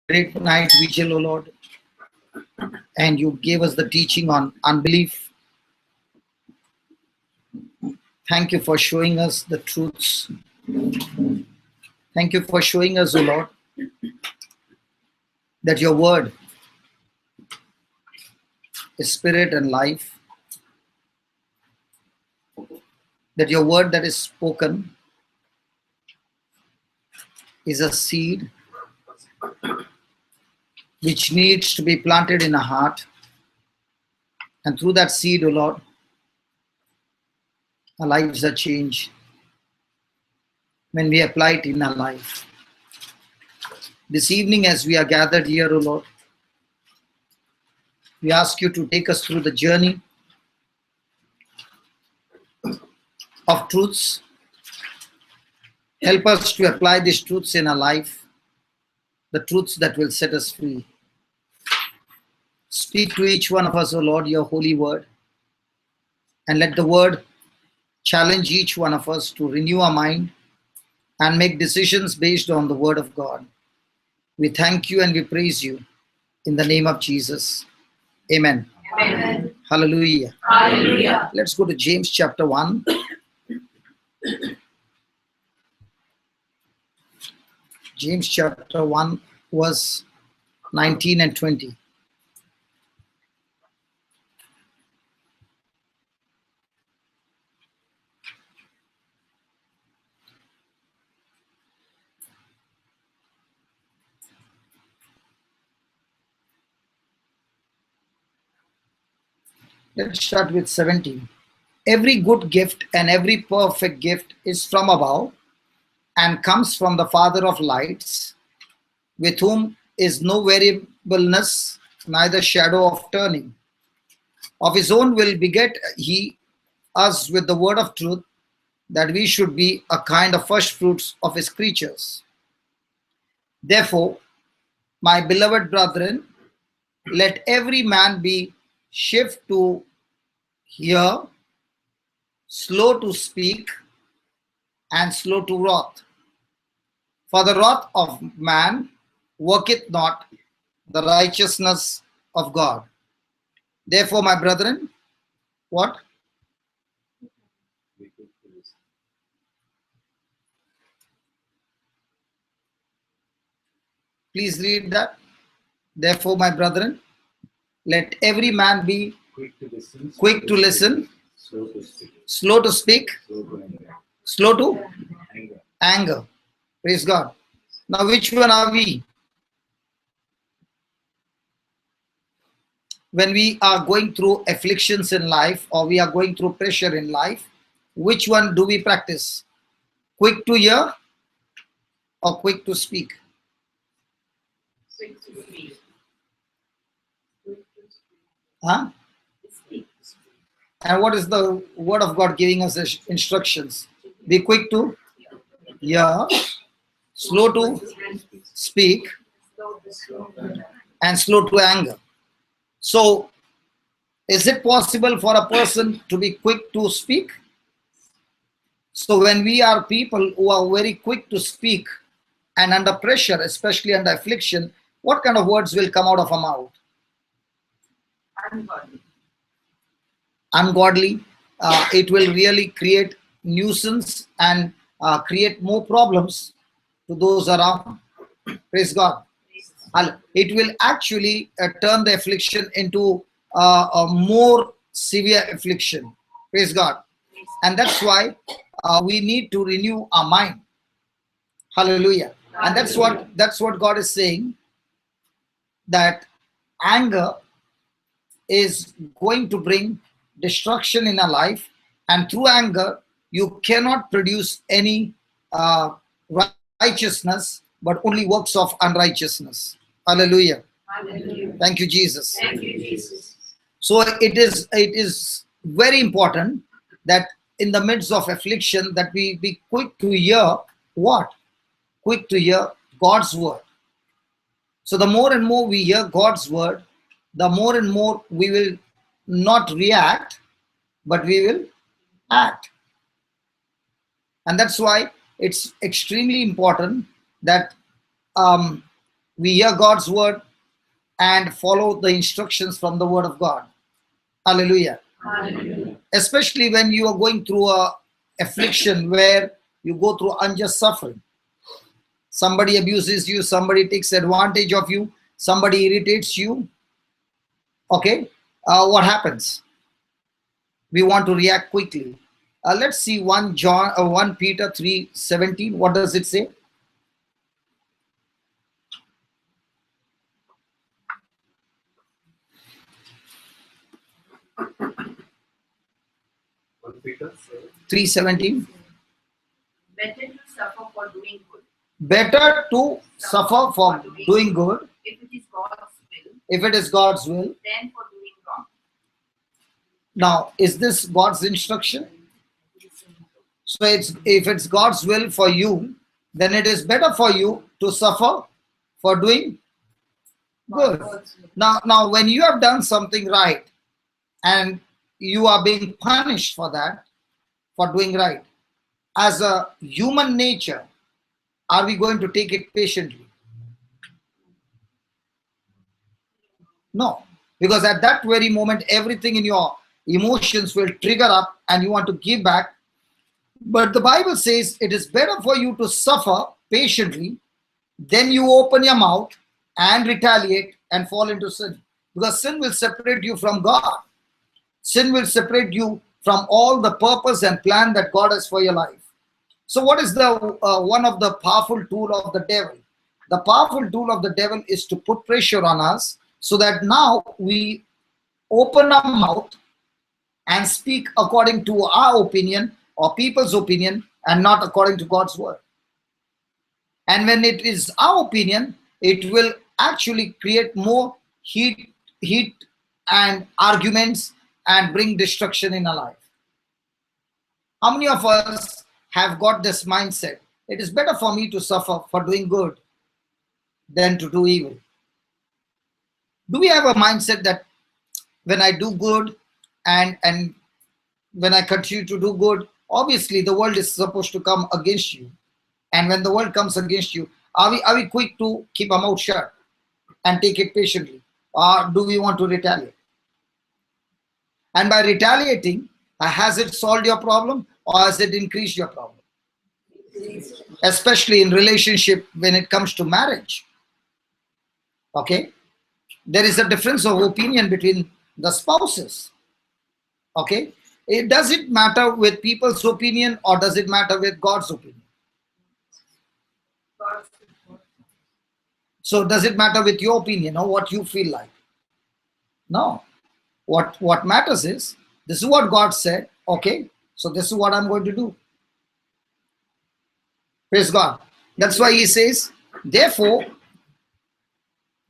great night vigil, O Lord, and you gave us the teaching on unbelief. Thank you for showing us the truths. Thank you for showing us, O Lord, that your word is spirit and life, that your word that is spoken is a seed which needs to be planted in a heart, and through that seed, O Lord, our lives are changed when we apply it in our life. This evening, as we are gathered here, O Lord, we ask you to take us through the journey of truths. Help us to apply these truths in our life, the truths that will set us free. Speak to each one of us, O Lord, your holy word, and let the word challenge each one of us to renew our mind and make decisions based on the word of God. We thank you and we praise you in the name of Jesus. Amen. Amen. Hallelujah. Hallelujah. Let's go to James chapter 1. James chapter 1, verse 19 and 20. Let's start with 17. Every good gift and every perfect gift is from above and comes from the Father of lights, with whom is no variableness, neither shadow of turning. Of his own will beget he us with the word of truth, that we should be a kind of first fruits of his creatures. Therefore, my beloved brethren, let every man be swift to hear, slow to speak, and slow to wrath. For the wrath of man worketh not the righteousness of God. Therefore, my brethren, what? Please read that. Therefore, my brethren, let every man be quick to listen, slow to speak, slow to anger. Praise God. Now, which one are we? When we are going through afflictions in life or we are going through pressure in life, which one do we practice? Quick to hear or quick to speak? Quick to speak. Huh? And what is the word of God giving us as instructions? Be quick to hear, slow to speak, and slow to anger. So, is it possible for a person to be quick to speak? So, when we are people who are very quick to speak and under pressure, especially under affliction, what kind of words will come out of our mouth? Ungodly. Ungodly. It will really create nuisance and create more problems to those around. Praise God. It will actually turn the affliction into a more severe affliction. Praise God. And that's why we need to renew our mind. Hallelujah. And that's what God is saying, that anger is going to bring destruction in our life, and through anger you cannot produce any righteousness, but only works of unrighteousness. Hallelujah. Hallelujah. Thank you, Jesus. Thank you, Jesus. So it is very important that in the midst of affliction that we be quick to hear what? Quick to hear God's word. So the more and more we hear God's word, the more and more we will not react, but we will act. And that's why it's extremely important that we hear God's word and follow the instructions from the word of God. Hallelujah. Hallelujah. Especially when you are going through a affliction where you go through unjust suffering. Somebody abuses you, somebody takes advantage of you, somebody irritates you. Okay, what happens? We want to react quickly. Let's see 1 Peter 3:17. What does it say? Peter 3:17. Better to suffer for doing good. Better to suffer for doing good, If it is God's will, if it is God's will. than for doing wrong. Now, is this God's instruction? So if it's God's will for you, then it is better for you to suffer for doing good. Now, when you have done something right and you are being punished for that, for doing right, as a human nature, are we going to take it patiently? No, because at that very moment, everything in your emotions will trigger up and you want to give back. But the Bible says it is better for you to suffer patiently than you open your mouth and retaliate and fall into sin. Because sin will separate you from God. Sin will separate you from all the purpose and plan that God has for your life. So what is the one of the powerful tool of the devil? The powerful tool of the devil is to put pressure on us so that now we open our mouth and speak according to our opinion or people's opinion and not according to God's word. And when it is our opinion, it will actually create more heat and arguments and bring destruction in our life. How many of us have got this mindset? It is better for me to suffer for doing good than to do evil. Do we have a mindset that when I do good and when I continue to do good, obviously the world is supposed to come against you. And when the world comes against you, are we quick to keep our mouth shut and take it patiently? Or do we want to retaliate? And by retaliating, has it solved your problem or has it increased your problem? Especially in relationship when it comes to marriage. Okay? There is a difference of opinion between the spouses. Okay? Does it matter with people's opinion or does it matter with God's opinion? So does it matter with your opinion or what you feel like? No. What matters is, this is what God said, okay, so this is what I'm going to do. Praise God. That's why he says, therefore,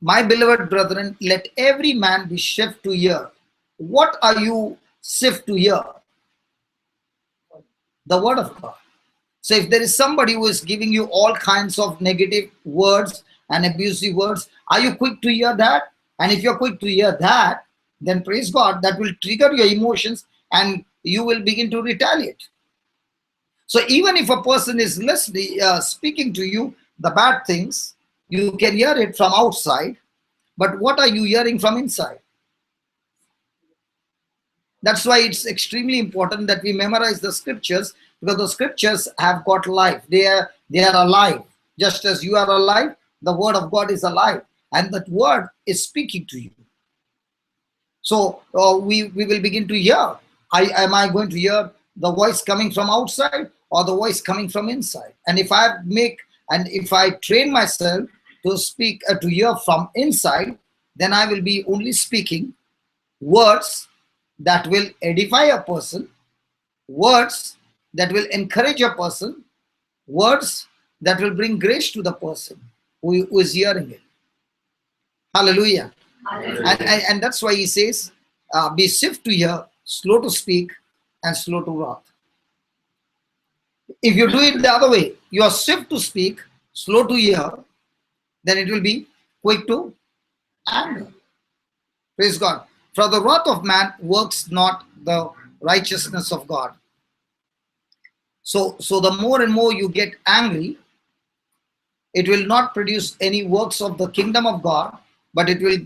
my beloved brethren, let every man be swift to hear. What are you swift to hear? The word of God. So if there is somebody who is giving you all kinds of negative words and abusive words, are you quick to hear that? And if you're quick to hear that, then praise God, that will trigger your emotions and you will begin to retaliate. So even if a person is listening, speaking to you the bad things, you can hear it from outside, but what are you hearing from inside? That's why it's extremely important that we memorize the scriptures, because the scriptures have got life. They are alive. Just as you are alive, the word of God is alive, and that word is speaking to you. So we will begin to hear. Am I going to hear the voice coming from outside or the voice coming from inside? And if I train myself to speak, to hear from inside, then I will be only speaking words that will edify a person, words that will encourage a person, words that will bring grace to the person who is hearing it. Hallelujah. And that's why he says, be swift to hear, slow to speak, and slow to wrath. If you do it the other way, you are swift to speak, slow to hear, then it will be quick to anger. Praise God. For the wrath of man works not the righteousness of God. So the more and more you get angry, It will not produce any works of the kingdom of God, but it will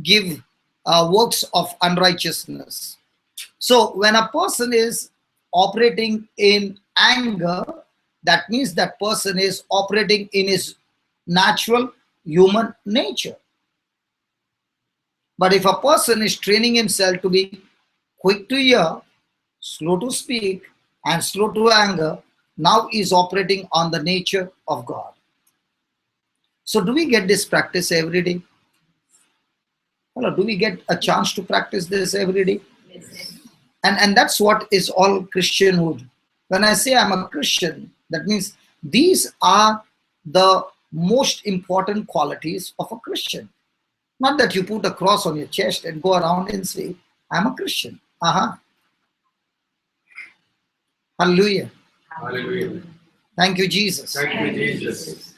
give works of unrighteousness. So when a person is operating in anger, that means that person is operating in his natural human nature. But if a person is training himself to be quick to hear, slow to speak, and slow to anger, now he is operating on the nature of God. So do we get this practice every day? Hello, do we get a chance to practice this every day? Yes. And that's what is all Christianhood. When I say I'm a Christian, that means these are the most important qualities of a Christian. Not that you put a cross on your chest and go around and say, I'm a Christian. Hallelujah. Hallelujah. Thank you, Jesus. Thank you, Jesus.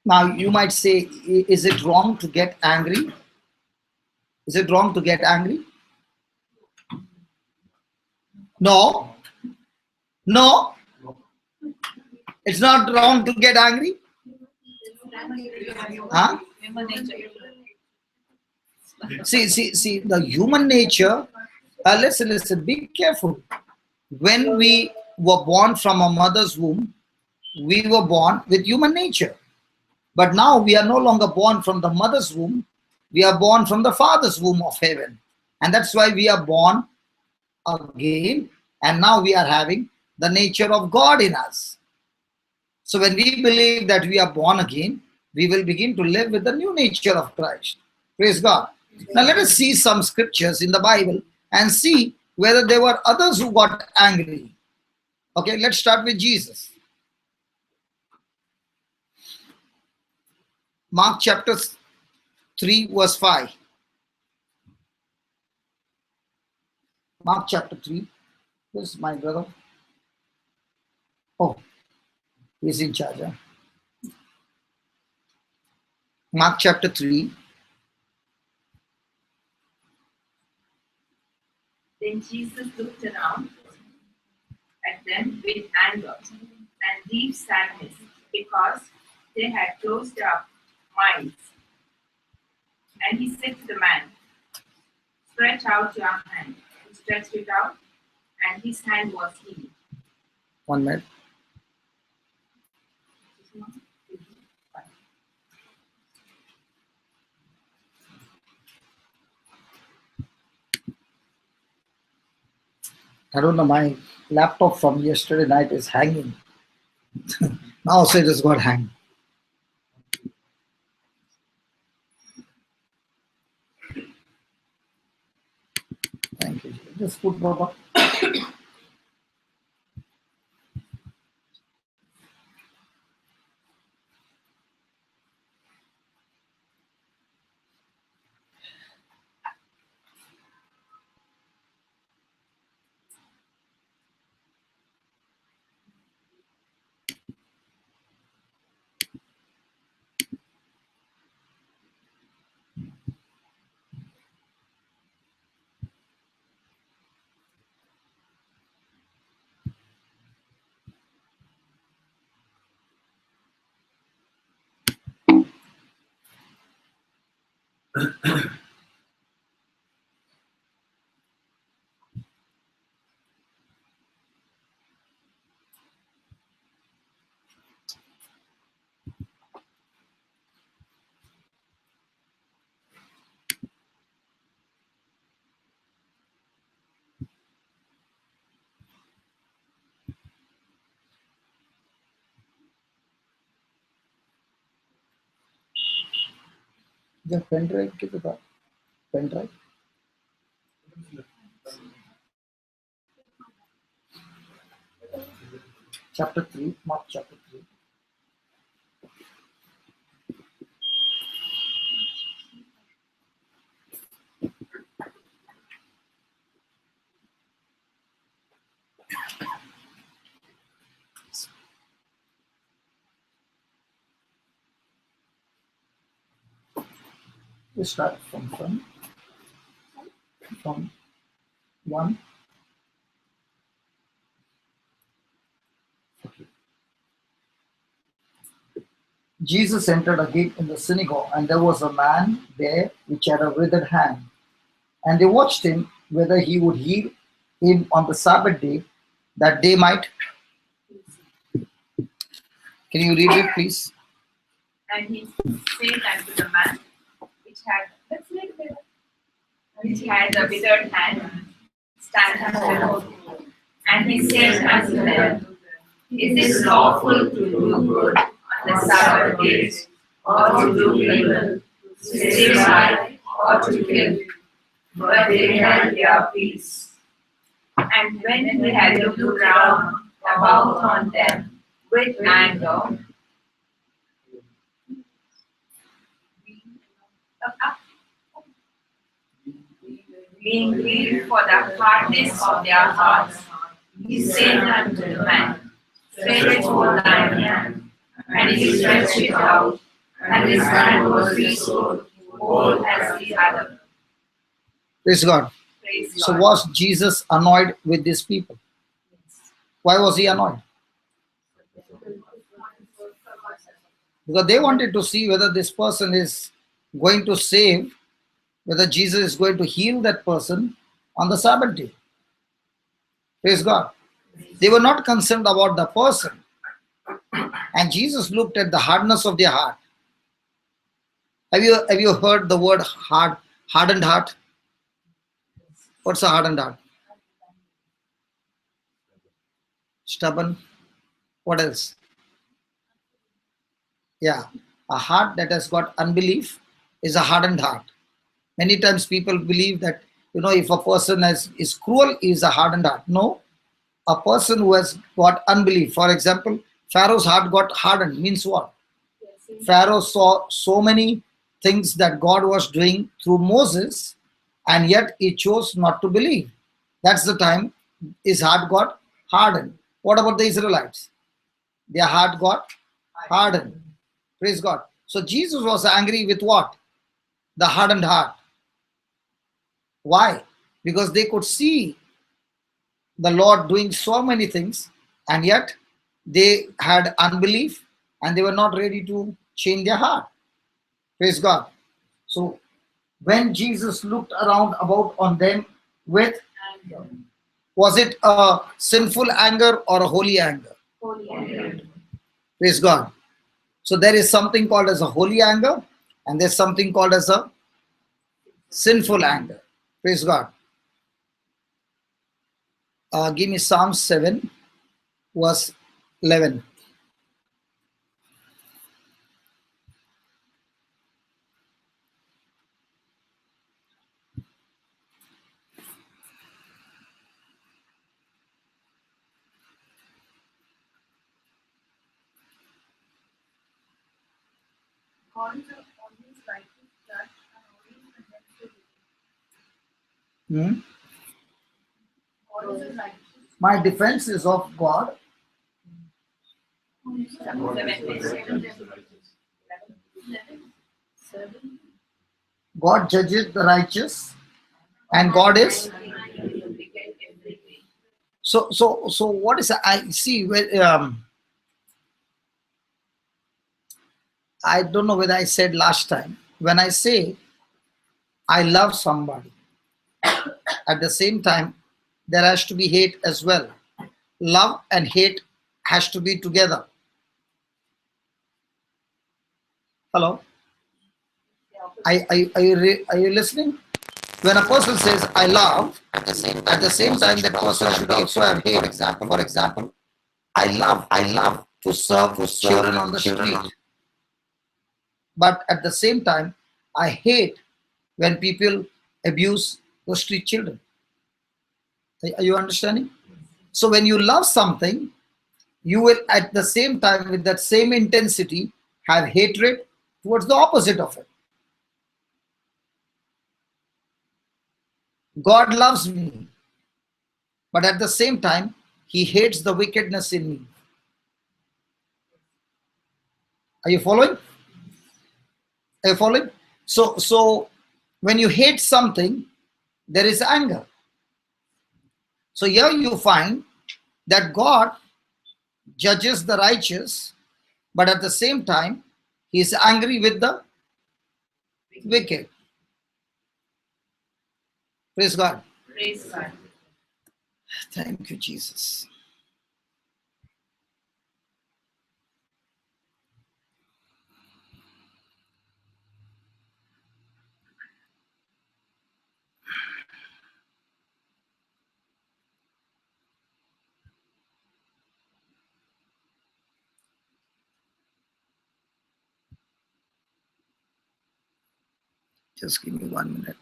Now, you might say, is it wrong to get angry? Is it wrong to get angry? No. No. It's not wrong to get angry. Huh? See, the human nature, listen, be careful. When we were born from a mother's womb, we were born with human nature. But now we are no longer born from the mother's womb, we are born from the Father's womb of heaven. And that's why we are born again, and now we are having the nature of God in us. So when we believe that we are born again, we will begin to live with the new nature of Christ. Praise God. Now let us see some scriptures in the Bible and see whether there were others who got angry. Okay, let's start with Jesus. Mark chapter 3 verse 5. Mark chapter 3. Where's my brother? Oh, he's in charge. Huh? Mark chapter 3. Then Jesus looked around at them with anger and deep sadness because they had closed up minds. And he said to the man, stretch out your hand. He stretched it out, and his hand was healed. 1 minute. I don't know, my laptop from yesterday night is hanging. Now also it has got hang. Thank you. Just put Baba. The pen drive ke the pen drive. Chapter 3, Mark chapter 3. We start from 1. Jesus entered a gate in the synagogue, and there was a man there which had a withered hand. And they watched him whether he would heal him on the Sabbath day, that they might. Can you read it, please? And he said unto the man which had the withered hand, stand up. And he said unto them, Is it lawful to do good on the Sabbath days, or to do evil, to save life, or to kill? But they held their peace. And when he had looked round about on them with anger, being grieved for the hardness of their hearts, he said unto the man, Stretch forth thine hand. And he stretched it out, and his hand was restored, whole as the other. Praise God. Praise So God. was Jesus annoyed with these people? Why was he annoyed? Because they wanted to see whether this person is going to save, whether Jesus is going to heal that person on the Sabbath day. Praise God. They were not concerned about the person. And Jesus looked at the hardness of their heart. Have you heard the word hardened heart? What's a hardened heart? Stubborn. What else? Yeah. A heart that has got unbelief is a hardened heart. Many times people believe that, if a person is cruel, is a hardened heart. No. A person who has got unbelief. For example, Pharaoh's heart got hardened. Means what? Pharaoh saw so many things that God was doing through Moses, and yet he chose not to believe. That's the time his heart got hardened. What about the Israelites? Their heart got hardened. Praise God. So Jesus was angry with what? The hardened heart. Why? Because they could see the Lord doing so many things, and yet they had unbelief and they were not ready to change their heart. Praise God. So when Jesus looked around about on them with, was it a sinful anger or a holy anger? Holy anger. Praise God. So there is something called as a holy anger, and there's something called as a sinful anger. Praise God. Give me Psalm 7, verse 11. God is always righteous judge and always condemns the Hmm? God is a righteous. My defense is of God. God judges the righteous, and God is. So what is I see? I don't know whether I said last time. When I say I love somebody, at the same time there has to be hate as well. Love and hate has to be together. Hello? Are you listening? When a person says I love, at the same time that person should also have hate. For example, I love to serve children on the street. But at the same time, I hate when people abuse those street children. Are you understanding? So when you love something, you will at the same time, with that same intensity, have hatred towards the opposite of it. God loves me, but at the same time, he hates the wickedness in me. Are you following? Are you following? So when you hate something, there is anger. So here you find that God judges the righteous, but at the same time, He is angry with the wicked. Praise God. Praise God. Thank you, Jesus. Just give me 1 minute.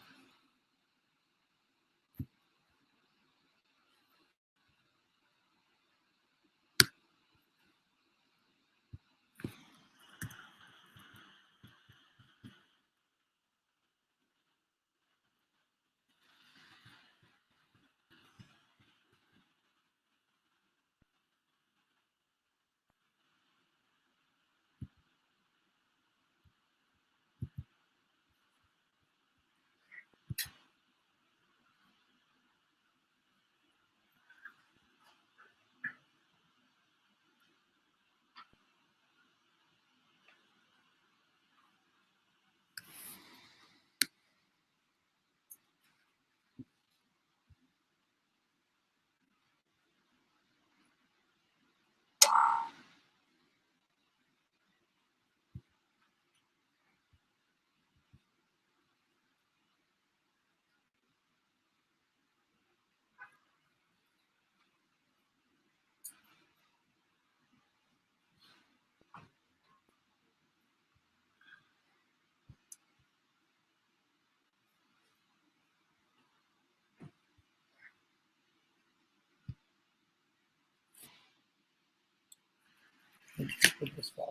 Put this back.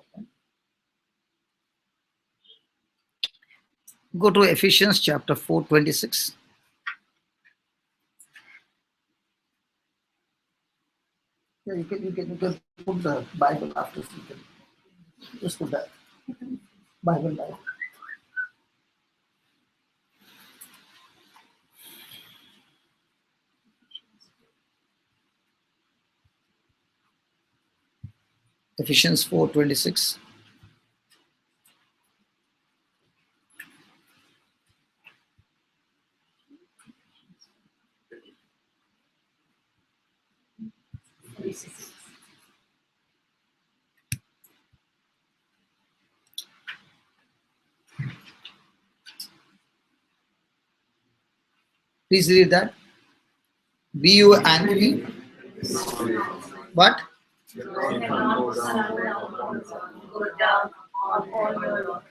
Go to Ephesians chapter 4:26. Yeah, you can put the Bible after. You can just put that Bible. Ephesians 4:26. Please read that. Be you angry, but Go down on all your wrath.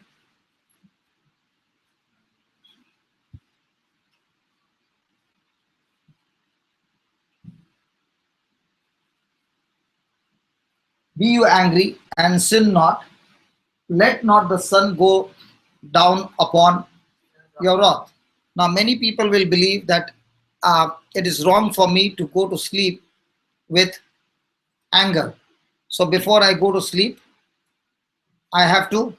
be you angry and sin not. Let not the sun go down upon your wrath. Now, many people will believe that it is wrong for me to go to sleep with anger. So before I go to sleep, I have to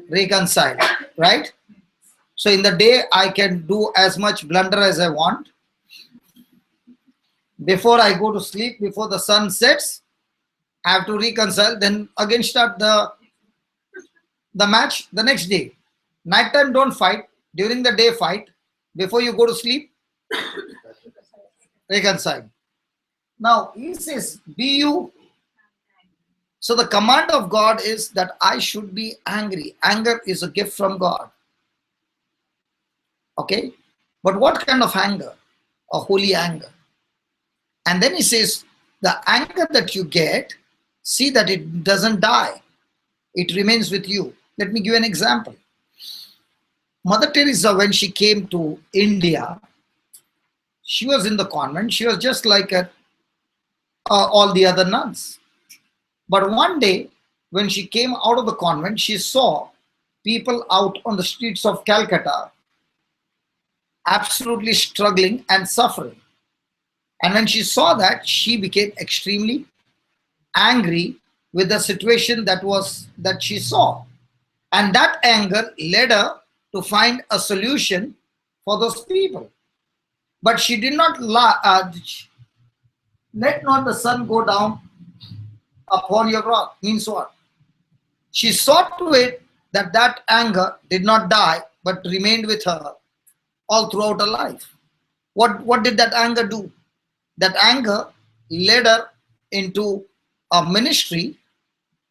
reconcile, right? So in the day, I can do as much blunder as I want. Before I go to sleep, before the sun sets, I have to reconcile, then again start the match the next day. Nighttime, don't fight. During the day, fight. Before you go to sleep, reconcile. Now, he says, be you. So the command of God is that I should be angry. Anger is a gift from God. Okay? But what kind of anger? A holy anger. And then he says, the anger that you get, see that it doesn't die. It remains with you. Let me give you an example. Mother Teresa, when she came to India, she was in the convent. She was just like all the other nuns. But one day, when she came out of the convent, she saw people out on the streets of Calcutta absolutely struggling and suffering. And when she saw that, she became extremely angry with the situation that she saw. And that anger led her to find a solution for those people. But she did not let not the sun go down upon your wrath. Means what? She saw to it that that anger did not die but remained with her all throughout her life. What did that anger do? That anger led her into a ministry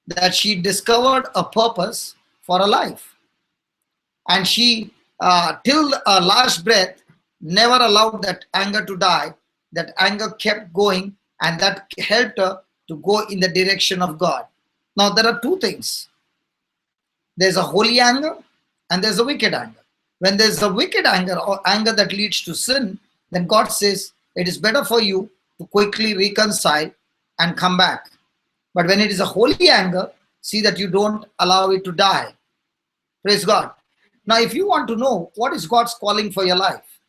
that she discovered a purpose for her life. And she, till her last breath, never allowed that anger to die. That anger kept going, and that helped her to go in the direction of God. Now, there are two things. There's a holy anger and there's a wicked anger. When there's a wicked anger or anger that leads to sin, then God says it is better for you to quickly reconcile and come back. But when it is a holy anger, see that you don't allow it to die. Praise God. Now, if you want to know what is God's calling for your life,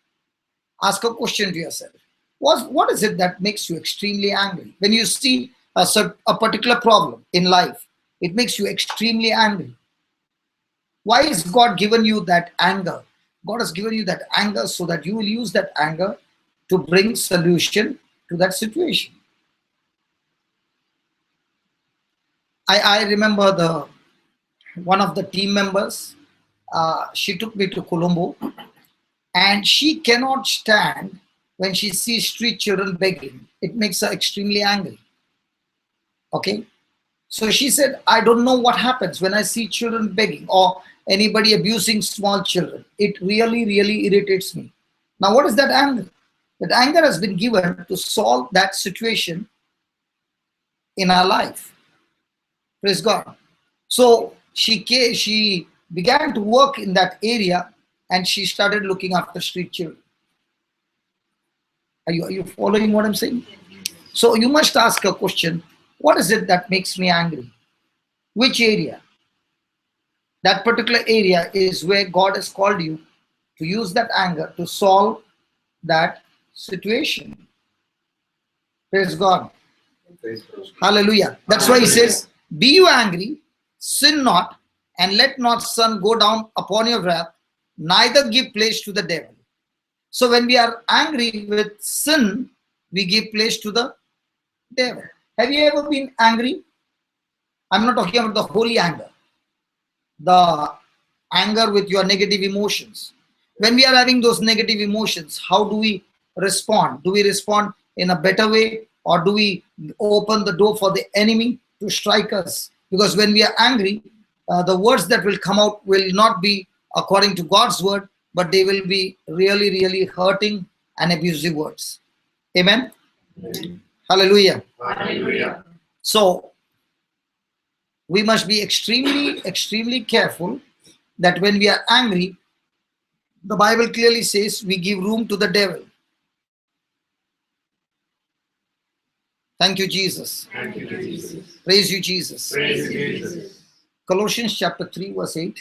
ask a question to yourself. What is it that makes you extremely angry? When you see a particular problem in life, it makes you extremely angry. Why has God given you that anger? God has given you that anger so that you will use that anger to bring solution to that situation. I remember one of the team members, she took me to Colombo, and she cannot stand when she sees street children begging. It makes her extremely angry. Okay? So she said, I don't know what happens when I see children begging or anybody abusing small children. It really, really irritates me. Now, what is that anger? That anger has been given to solve that situation in our life. Praise God. So she began to work in that area, and she started looking after street children. Are you following what I'm saying? So you must ask a question. What is it that makes me angry? Which area? That particular area is where God has called you to use that anger to solve that situation. Praise God. Hallelujah. That's why he says, be you angry, sin not, and let not sun go down upon your wrath, neither give place to the devil. So when we are angry with sin, we give place to the devil. Have you ever been angry? I'm not talking about the holy anger, the anger with your negative emotions. When we are having those negative emotions, how do we respond? Do we respond in a better way, or do we open the door for the enemy to strike us? Because when we are angry, the words that will come out will not be according to God's word, but they will be really, really hurting and abusive words. Amen? Amen. Hallelujah. Hallelujah. So we must be extremely, extremely careful that when we are angry, the Bible clearly says we give room to the devil. Thank you, Jesus. Thank you, Jesus. Praise you, Jesus. Praise you, Jesus. Colossians chapter 3, verse 8.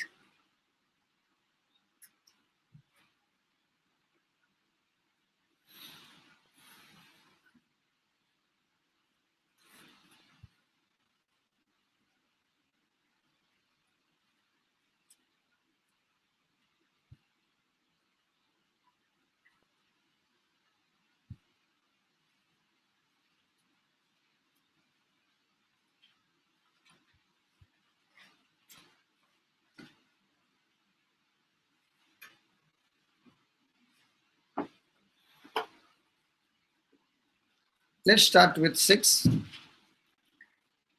Let's start with 6.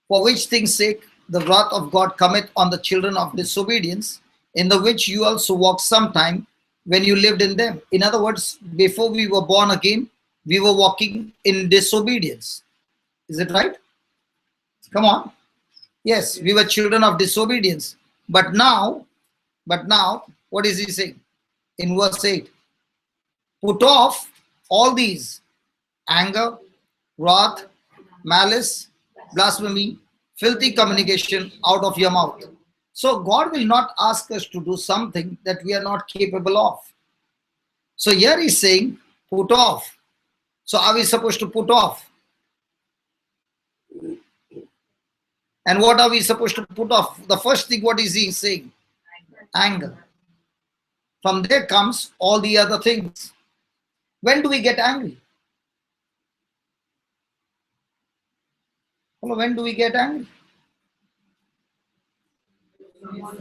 For which things sake the wrath of God cometh on the children of disobedience, in the which you also walked sometime when you lived in them. In other words, before we were born again, we were walking in disobedience. Is it right? Come on. Yes, we were children of disobedience. But now, what is he saying? In verse 8, put off all these: anger, wrath, malice, blasphemy, filthy communication out of your mouth. So God will not ask us to do something that we are not capable of. So here he's saying, put off. So are we supposed to put off? And what are we supposed to put off? The first thing, what is he saying? Anger. From there comes all the other things. When do we get angry? When do we get angry?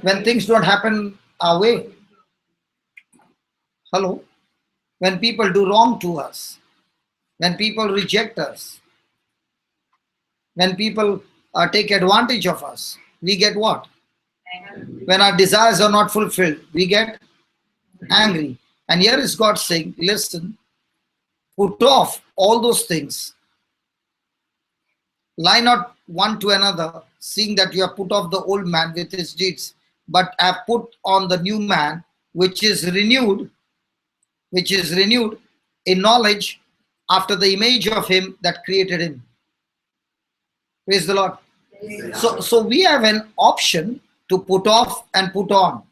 When things don't happen our way. Hello? When people do wrong to us, when people reject us, when people take advantage of us, we get what? When our desires are not fulfilled, we get angry. And here is God saying, listen, put off all those things. Lie not one to another, seeing that you have put off the old man with his deeds, but have put on the new man, which is renewed in knowledge after the image of him that created him. Praise the Lord. So we have an option to put off and put on.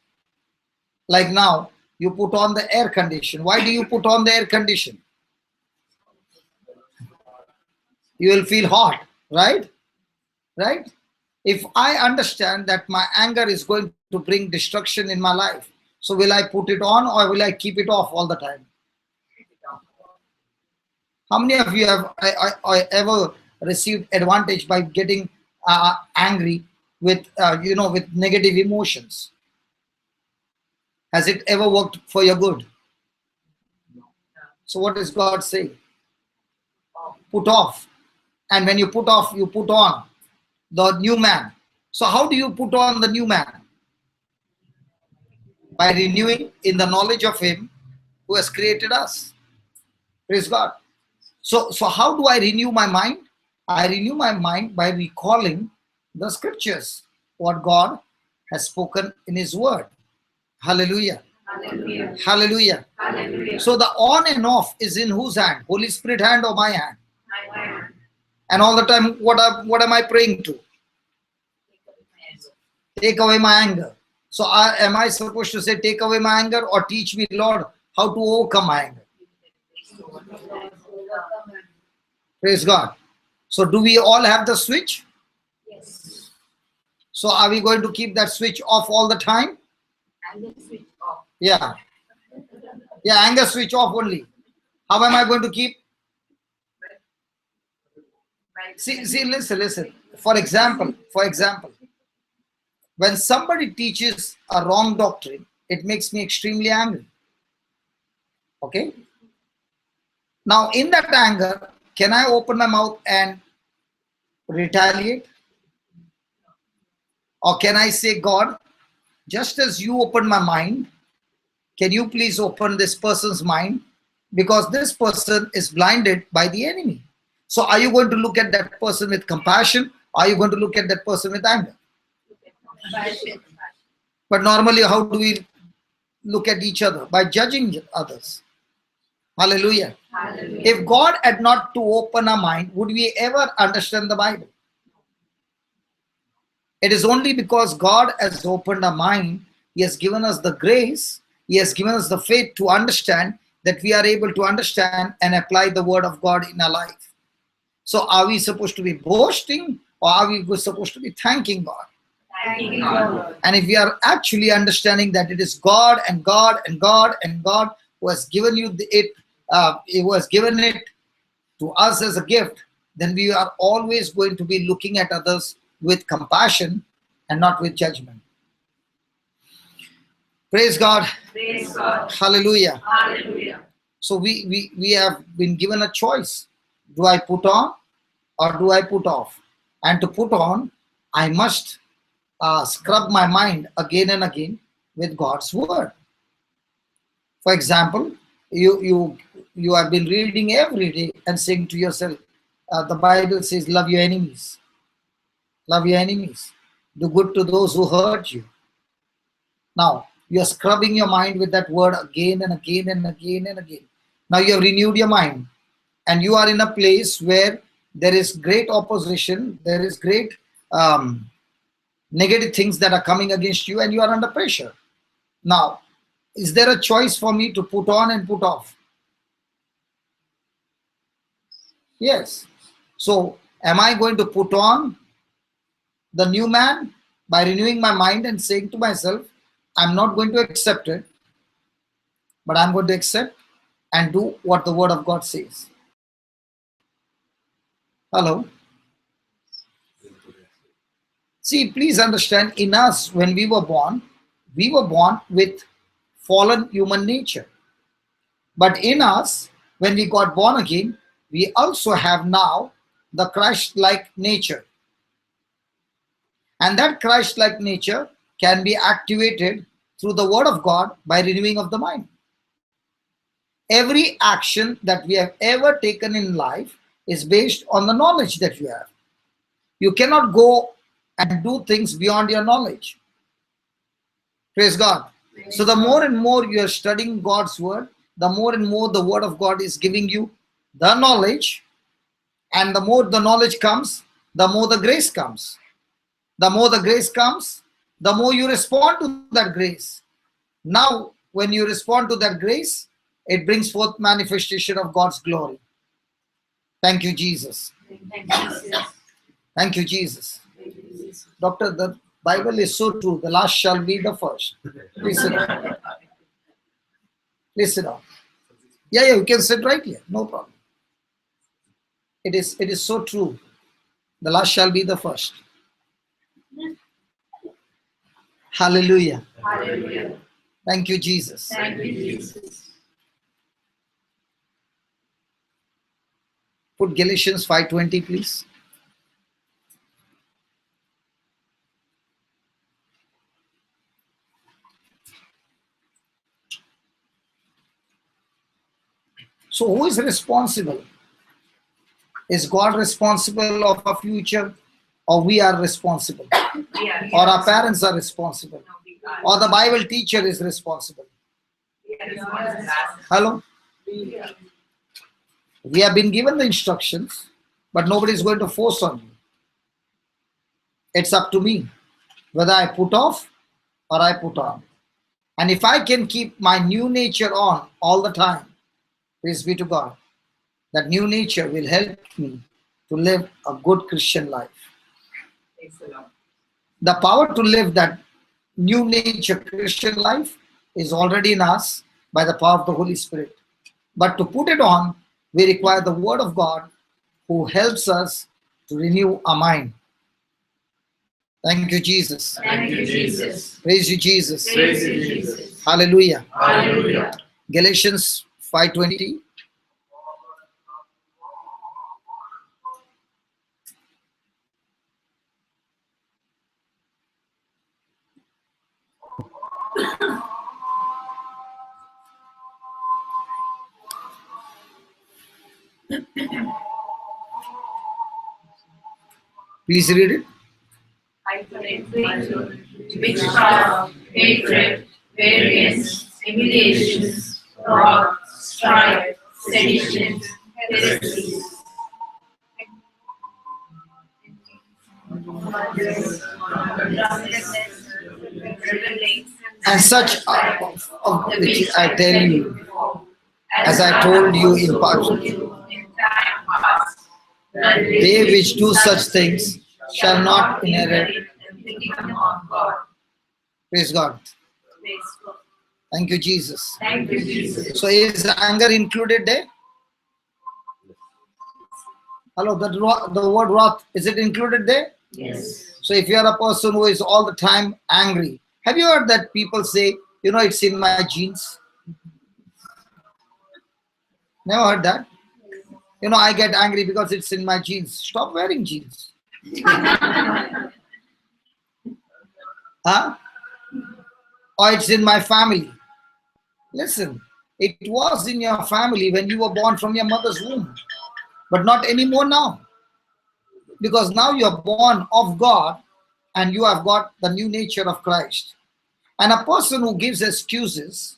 Like now, you put on the air condition. Why do you put on the air condition? You will feel hot, right? Right? If I understand that my anger is going to bring destruction in my life, so will I put it on or will I keep it off all the time? How many of you have ever received advantage by getting angry with with negative emotions? Has it ever worked for your good? So what does God say? Put off. And when you put off, you put on the new man. So how do you put on the new man? By renewing in the knowledge of him who has created us. Praise God. So how do I renew my mind? I renew my mind by recalling the scriptures, what God has spoken in his word. Hallelujah. Hallelujah. Hallelujah. Hallelujah. So the on and off is in whose hand? Holy Spirit hand or my hand? My hand. And all the time, what am I praying to? Take away my anger. So am I supposed to say, take away my anger, or teach me, Lord, how to overcome my anger? Praise God. So do we all have the switch? Yes. So are we going to keep that switch off all the time? And then switch off. Yeah. Yeah, anger switch off only. How am I going to keep? See, listen. For example, when somebody teaches a wrong doctrine, it makes me extremely angry. Okay? Now, in that anger, can I open my mouth and retaliate? Or can I say, God, just as you opened my mind, can you please open this person's mind? Because this person is blinded by the enemy. So are you going to look at that person with compassion? Or are you going to look at that person with anger? But normally, how do we look at each other? By judging others. Hallelujah. Hallelujah. If God had not to open our mind, would we ever understand the Bible? It is only because God has opened our mind, he has given us the grace, he has given us the faith to understand, that we are able to understand and apply the word of God in our life. So are we supposed to be boasting, or are we supposed to be thanking God? Thank God. And if we are actually understanding that it is God and God and God and God who has given you who has given it to us as a gift, then we are always going to be looking at others with compassion and not with judgment. Praise God. Praise God. Hallelujah. Hallelujah. So we have been given a choice. Do I put on or do I put off? And to put on, I must scrub my mind again and again with God's word. For example, you have been reading every day and saying to yourself, the Bible says, love your enemies. Love your enemies. Do good to those who hurt you. Now, you are scrubbing your mind with that word again and again and again and again. Now you have renewed your mind, and you are in a place where there is great opposition, there is great negative things that are coming against you, and you are under pressure. Now, is there a choice for me to put on and put off? Yes. So, am I going to put on the new man by renewing my mind and saying to myself, I'm not going to accept it, but I'm going to accept and do what the word of God says? Hello? See, please understand, in us, when we were born with fallen human nature. But in us, when we got born again, we also have now the Christ-like nature. And that Christ-like nature can be activated through the Word of God by renewing of the mind. Every action that we have ever taken in life is based on the knowledge that you have. You cannot go and do things beyond your knowledge. Praise God. So the more and more you are studying God's Word, the more and more the Word of God is giving you the knowledge. And the more the knowledge comes, the more the grace comes. The more the grace comes, the more you respond to that grace. Now, when you respond to that grace, it brings forth manifestation of God's glory. Thank you, Jesus. Thank you, Jesus. Doctor, the Bible is so true. The last shall be the first. Please sit down. Please sit down. Yeah, you can sit right here. No problem. It is so true. The last shall be the first. Hallelujah. Hallelujah. Thank you, Jesus. Thank you, Jesus. Put Galatians 5:20, please. So who is responsible? Is God responsible of our future, or we are responsible? Yeah, Or our parents are responsible? No, we can't. Or the Bible teacher is responsible? We are responsible. Hello? Yeah. We have been given the instructions, but nobody is going to force on you. It's up to me whether I put off or I put on. And if I can keep my new nature on all the time, praise be to God, that new nature will help me to live a good Christian life. Praise the Lord. The power to live that new nature Christian life is already in us by the power of the Holy Spirit. But to put it on, we require the Word of God who helps us to renew our mind. Thank you, Jesus. Thank you, Jesus. Praise you, Jesus. Praise you, Jesus. Hallelujah. Hallelujah. Galatians 5:20. Please read it. I pray witchcraft, hatred, variance, emulations, wrath, strife, sedition, heresies, And such of which I tell you, as I told you in part, they which do such things shall not inherit. the kingdom of God. Praise God. Praise God. Thank you, Jesus. Thank you, Jesus. So is anger included there? Hello, the word wrath, is it included there? Yes. So if you are a person who is all the time angry, have you heard that people say, it's in my genes? Never heard that? I get angry because it's in my genes. Stop wearing jeans. Huh? Or it's in my family. Listen, it was in your family when you were born from your mother's womb, but not anymore now. Because now you are born of God and you have got the new nature of Christ. And a person who gives excuses,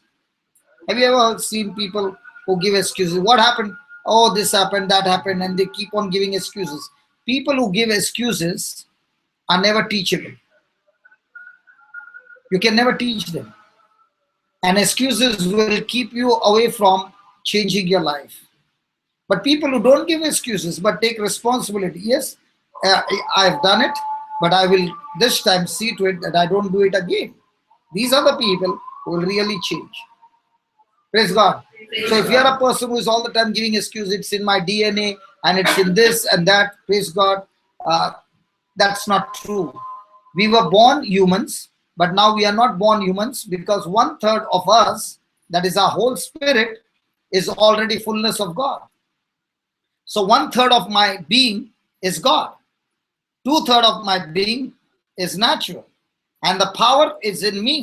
have you ever seen people who give excuses? What happened? Oh, this happened, that happened, and they keep on giving excuses. People who give excuses are never teachable. You can never teach them. And excuses will keep you away from changing your life. But people who don't give excuses but take responsibility, yes, I've done it, but I will this time see to it that I don't do it again. These are the people who will really change. Praise God. So if you're a person who is all the time giving excuses, it's in my DNA and it's in this and that, praise God, that's not true. We were born humans, but now we are not born humans because 1/3 of us, that is our whole spirit, is already fullness of God. So 1/3 of my being is God. 2/3 of my being is natural. And the power is in me.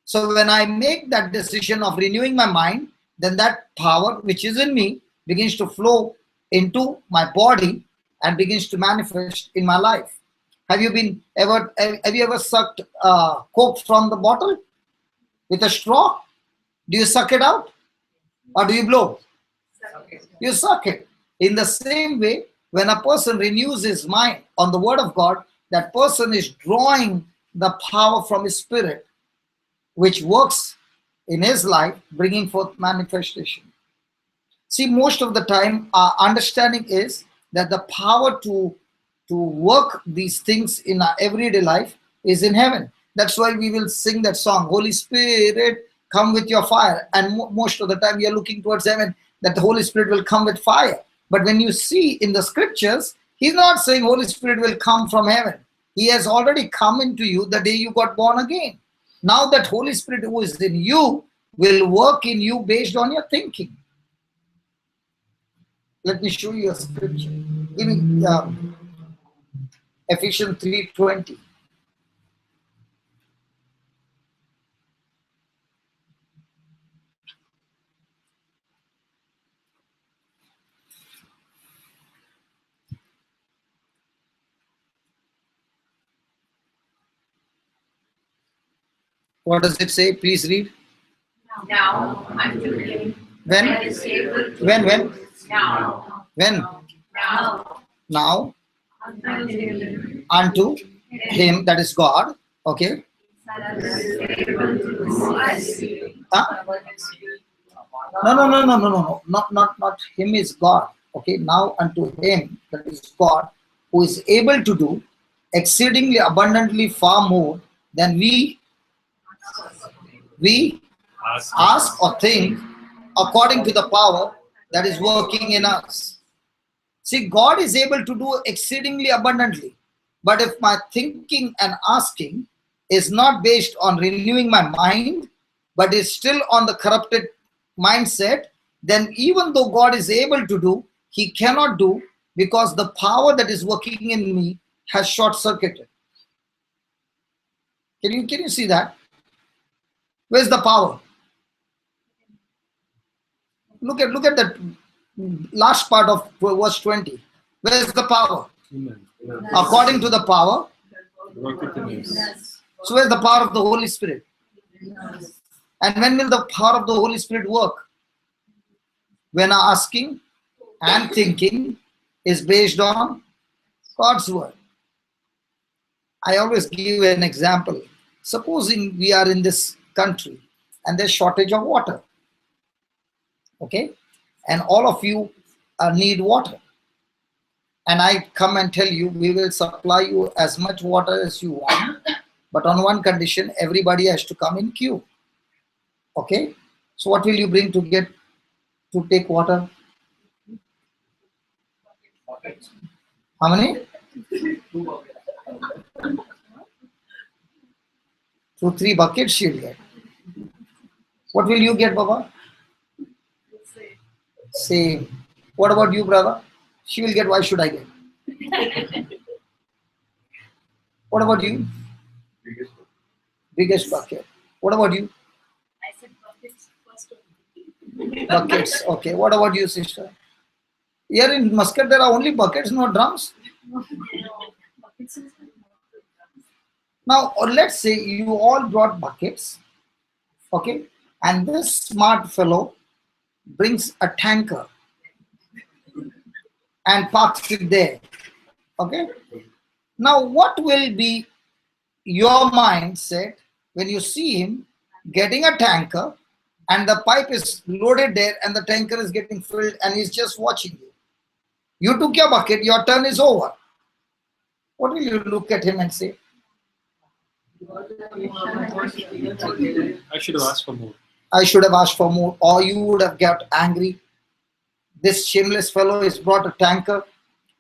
So when I make that decision of renewing my mind, then that power which is in me begins to flow into my body and begins to manifest in my life. Have you ever sucked Coke from the bottle with a straw? Do you suck it out or do you blow? You suck it. In the same way, when a person renews his mind on the word of God, that person is drawing the power from his spirit, which works in his life, bringing forth manifestation. See, most of the time, our understanding is that the power to work these things in our everyday life is in heaven. That's why we will sing that song, Holy Spirit, come with your fire. And most of the time, we are looking towards heaven, that the Holy Spirit will come with fire. But when you see in the scriptures, he's not saying Holy Spirit will come from heaven. He has already come into you the day you got born again. Now that Holy Spirit who is in you will work in you based on your thinking. Let me show you a scripture. Give me Ephesians 3:20. What does it say? Please read. Now unto him When? that is able to When? now When? now Now unto him unto him, that is God. Okay. that is able to do exceeding Huh? abundantly. No. Not him is God. Okay. Now unto him, that is God, who is able to do exceedingly abundantly far more than we ask or think, according to the power that is working in us. See, God is able to do exceedingly abundantly. But if my thinking and asking is not based on renewing my mind, but is still on the corrupted mindset, then even though God is able to do, he cannot do, because the power that is working in me has short-circuited. Can you see that? Where's the power? Look at the last part of verse 20. Where is the power? According to the power. So where is the power of the Holy Spirit? And when will the power of the Holy Spirit work? When our asking and thinking is based on God's word. I always give an example. Supposing we are in this country and there's shortage of water. Okay? And all of you need water. And I come and tell you, we will supply you as much water as you want. But on one condition, everybody has to come in queue. Okay? So what will you bring to take water? How many? 2-3 buckets she'll get. What will you get, Baba? Same. What about you, brother? She will get, why should I get? What about you? Biggest bucket. What about you? I said buckets first. Buckets. Okay. What about you, sister? Here in Muscat, there are only buckets, no drums. Now, or let's say you all brought buckets, okay, and this smart fellow brings a tanker and parks it there, okay. Now, what will be your mindset when you see him getting a tanker and the pipe is loaded there and the tanker is getting filled and he's just watching you? You took your bucket, your turn is over. What will you look at him and say? I should have asked for more. I should have asked for more, or you would have got angry. This shameless fellow has brought a tanker.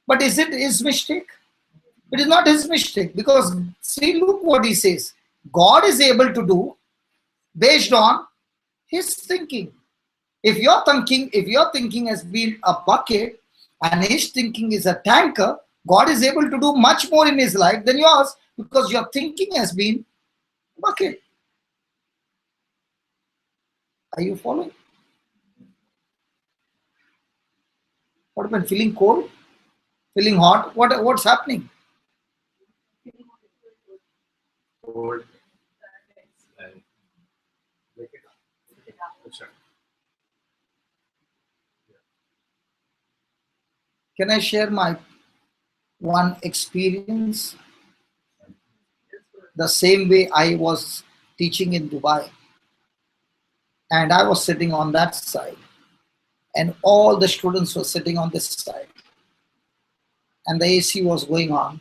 But is it his mistake? It is not his mistake, because see, look what he says. God is able to do based on his thinking. If your thinking has been a bucket and his thinking is a tanker, God is able to do much more in his life than yours, because your thinking has been a bucket. Are you following? What happened? Feeling cold? Feeling hot? What's happening? Cold. And make it up. Sure. Can I share my one experience? The same way I was teaching in Dubai, and I was sitting on that side, and all the students were sitting on this side, and the AC was going on,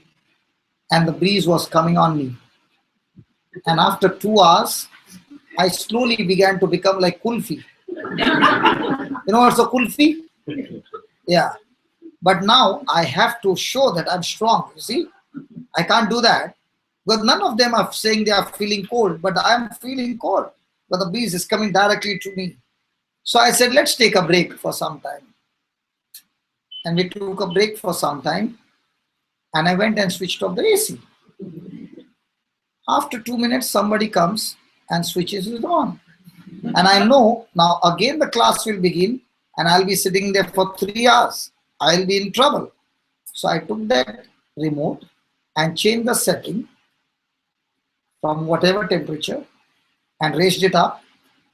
and the breeze was coming on me. And after 2 hours, I slowly began to become like kulfi. You know what's a kulfi? Yeah. But now I have to show that I'm strong. You see, I can't do that. But none of them are saying they are feeling cold, but I'm feeling cold. But the breeze is coming directly to me. So I said, let's take a break for some time. And we took a break for some time. And I went and switched off the AC. After 2 minutes, somebody comes and switches it on. And I know now again the class will begin, and I'll be sitting there for 3 hours. I'll be in trouble. So I took that remote and changed the setting from whatever temperature and raised it up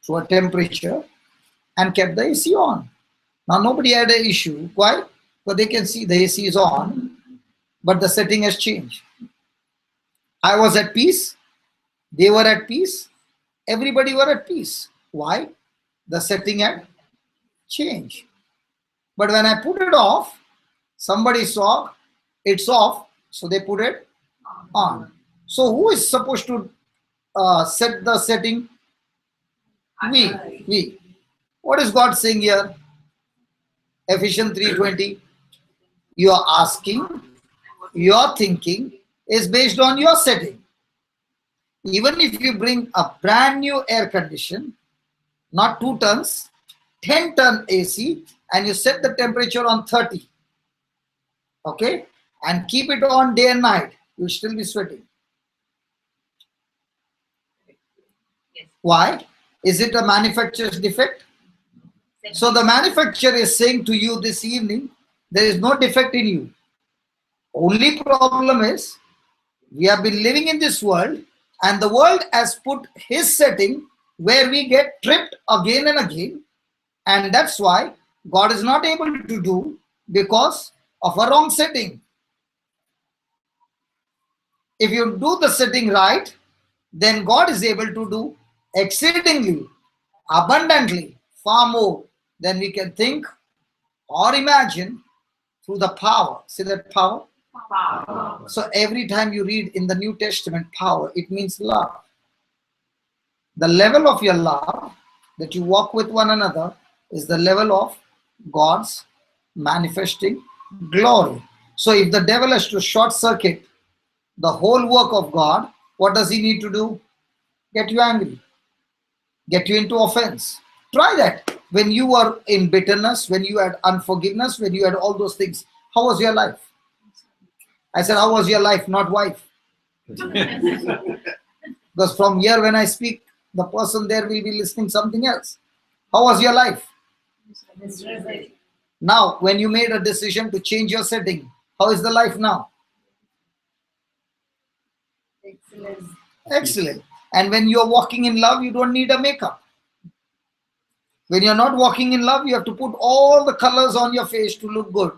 to a temperature and kept the AC on. Now nobody had an issue. Why? Because they can see the AC is on, but the setting has changed. I was at peace. They were at peace. Everybody were at peace. Why? The setting had changed. But when I put it off, somebody saw it's off, so they put it on. So who is supposed to set the setting? We. What is God saying here? Ephesians 3:20. You are asking, your thinking is based on your setting. Even if you bring a brand new air condition, not 2 tons, 10-ton AC, and you set the temperature on 30, okay, and keep it on day and night, you'll still be sweating. Yes. Why? Is it a manufacturer's defect? So the manufacturer is saying to you this evening, there is no defect in you. Only problem is, we have been living in this world, and the world has put his setting where we get tripped again and again, and that's why God is not able to do, because of a wrong setting. If you do the setting right, then God is able to do exceedingly, abundantly, far more than we can think or imagine through the power. See that power? Power. So every time you read in the New Testament power, it means love. The level of your love that you walk with one another is the level of God's manifesting glory. So if the devil has to short circuit the whole work of God, what does he need to do? Get you angry, get you into offense. Try that. When you were in bitterness, when you had unforgiveness, when you had all those things, how was your life? I said, how was your life, not wife? Because from here when I speak, the person there will be listening something else. How was your life? Now, when you made a decision to change your setting, how is the life now? Excellent. Excellent. And when you're walking in love, you don't need a makeup. When you're not walking in love, you have to put all the colors on your face to look good.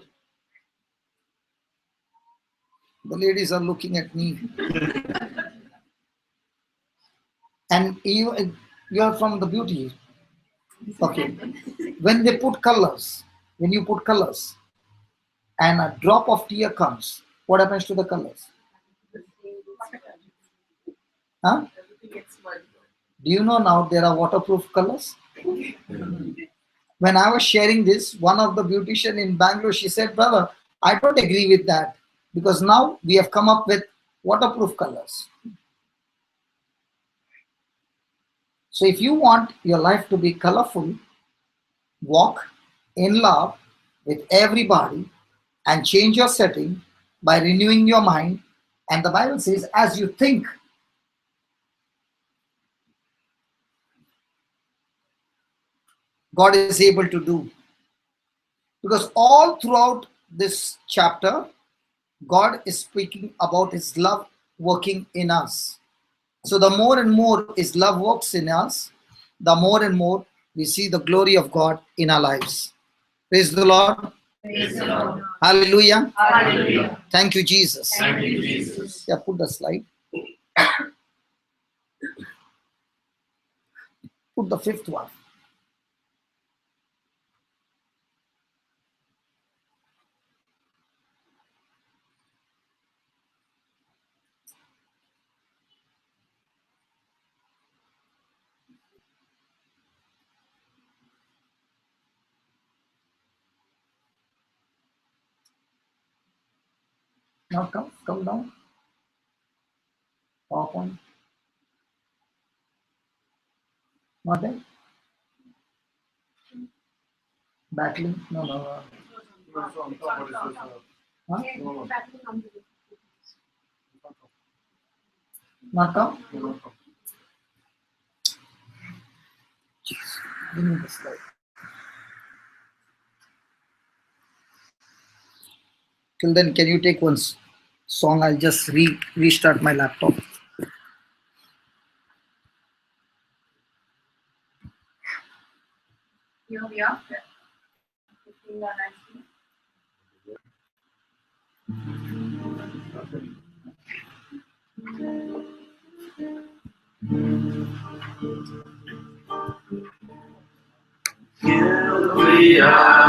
The ladies are looking at me. And you are from the beauty. Okay. When they put colors, when you put colors, and a drop of tear comes, what happens to the colors? Huh? Do you know now there are waterproof colors? When I was sharing this, one of the beautician in Bangalore, she said, brother, I don't agree with that. because now we have come up with waterproof colors. So if you want your life to be colorful, walk in love with everybody and change your setting by renewing your mind. And the Bible says, as you think, God is able to do. Because all throughout this chapter, God is speaking about His love working in us. So the more and more His love works in us, the more and more we see the glory of God in our lives. Praise the Lord. Praise the Lord. Hallelujah. Hallelujah. Thank you, Jesus. Thank you, Jesus. Yeah, put the slide. Put the fifth one. Now come down. PowerPoint. Not there? Backlink? No. Huh? Not come? Give me the slide. Till then, can you take one song? I'll just restart my laptop. You are. Here we are.